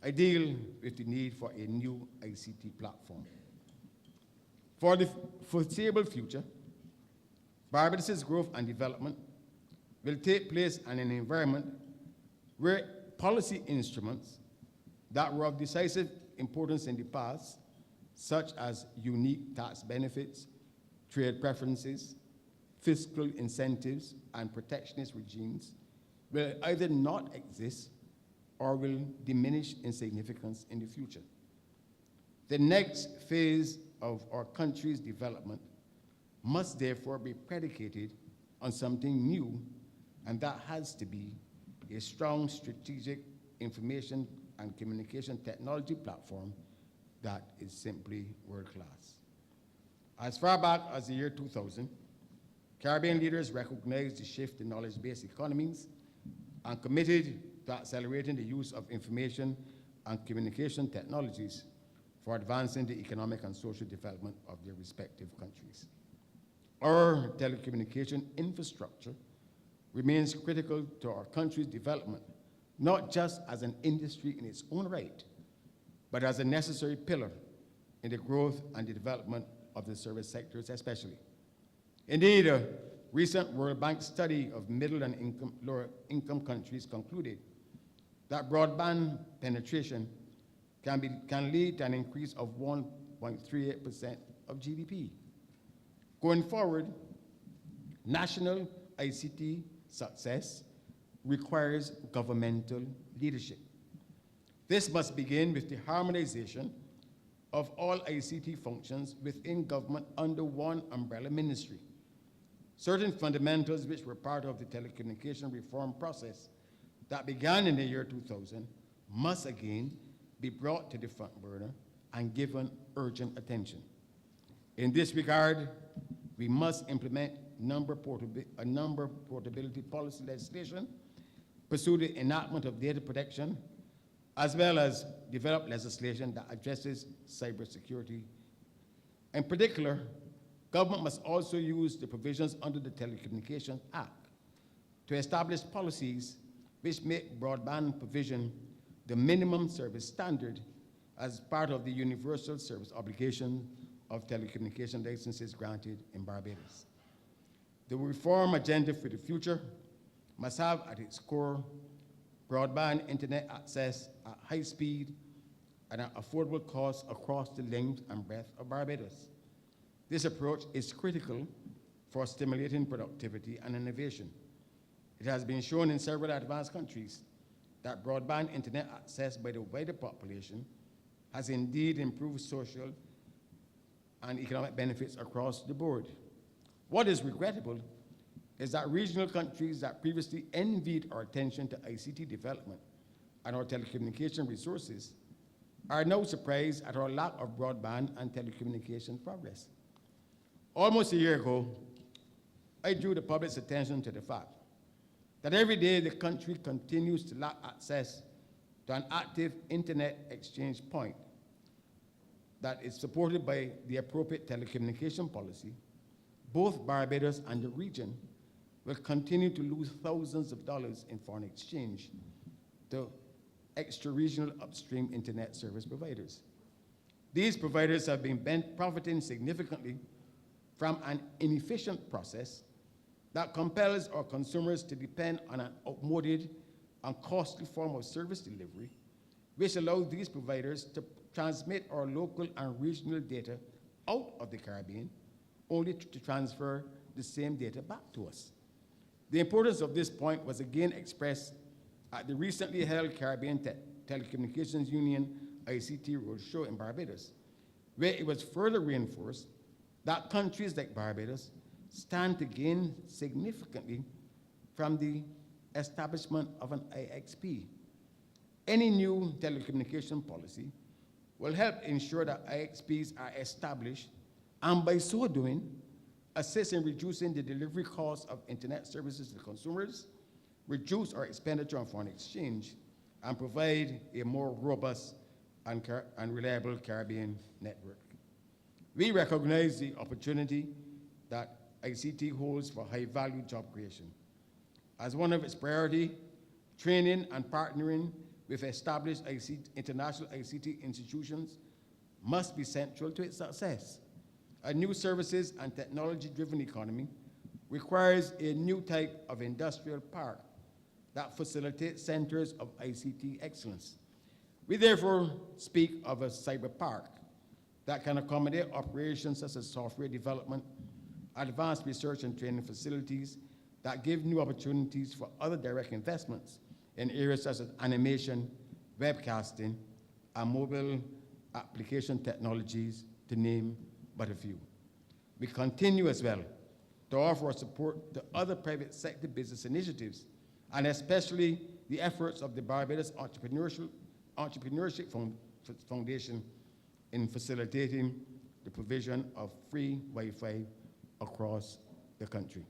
I deal with the need for a new ICT platform. For the foreseeable future, Barbados' growth and development will take place in an environment where policy instruments that were of decisive importance in the past, such as unique tax benefits, trade preferences, fiscal incentives, and protectionist regimes, will either not exist or will diminish in significance in the future. The next phase of our country's development must therefore be predicated on something new, and that has to be a strong strategic information and communication technology platform that is simply world-class. As far back as the year 2000, Caribbean leaders recognized the shift in knowledge-based economies and committed to accelerating the use of information and communication technologies for advancing the economic and social development of their respective countries. Our telecommunication infrastructure remains critical to our country's development, not just as an industry in its own right, but as a necessary pillar in the growth and the development of the service sectors especially. Indeed, a recent World Bank study of middle and lower income countries concluded that broadband penetration can lead to an increase of 1.38% of GDP. Going forward, national ICT success requires governmental leadership. This must begin with the harmonization of all ICT functions within government under one umbrella ministry. Certain fundamentals which were part of the telecommunication reform process that began in the year 2000 must again be brought to the front burner and given urgent attention. In this regard, we must implement number portability policy legislation, pursue the enactment of data protection, as well as develop legislation that addresses cybersecurity. In particular, government must also use the provisions under the Telecommunications Act to establish policies which make broadband provision the minimum service standard as part of the universal service obligation of telecommunication licenses granted in Barbados. The reform agenda for the future must have at its core broadband internet access at high speed and at affordable costs across the length and breadth of Barbados. This approach is critical for stimulating productivity and innovation. It has been shown in several advanced countries that broadband internet access by the wider population has indeed improved social and economic benefits across the board. What is regrettable is that regional countries that previously envied our attention to ICT development and our telecommunication resources are now surprised at our lack of broadband and telecommunication progress. Almost a year ago, I drew the public's attention to the fact that every day the country continues to lack access to an active internet exchange point that is supported by the appropriate telecommunication policy. Both Barbados and the region will continue to lose thousands of dollars in foreign exchange to extra-regional upstream internet service providers. These providers have been profiting significantly from an inefficient process that compels our consumers to depend on an outmoded and costly form of service delivery, which allows these providers to transmit our local and regional data out of the Caribbean, only to transfer the same data back to us. The importance of this point was again expressed at the recently held Caribbean Telecommunications Union ICT Roadshow in Barbados, where it was further reinforced that countries like Barbados stand to gain significantly from the establishment of an IXP. Any new telecommunication policy will help ensure that IXPs are established, and by so doing, assist in reducing the delivery costs of internet services to consumers, reduce our expenditure on foreign exchange, and provide a more robust and reliable Caribbean network. We recognize the opportunity that ICT holds for high-value job creation. As one of its priority, training and partnering with established international ICT institutions must be central to its success. A new services and technology-driven economy requires a new type of industrial park that facilitates centers of ICT excellence. We therefore speak of a cyber park that can accommodate operations such as software development, advanced research and training facilities that give new opportunities for other direct investments in areas such as animation, webcasting, and mobile application technologies, to name but a few. We continue as well to offer support to other private sector business initiatives, and especially the efforts of the Barbados Entrepreneurship Foundation in facilitating the provision of free Wi-Fi across the country.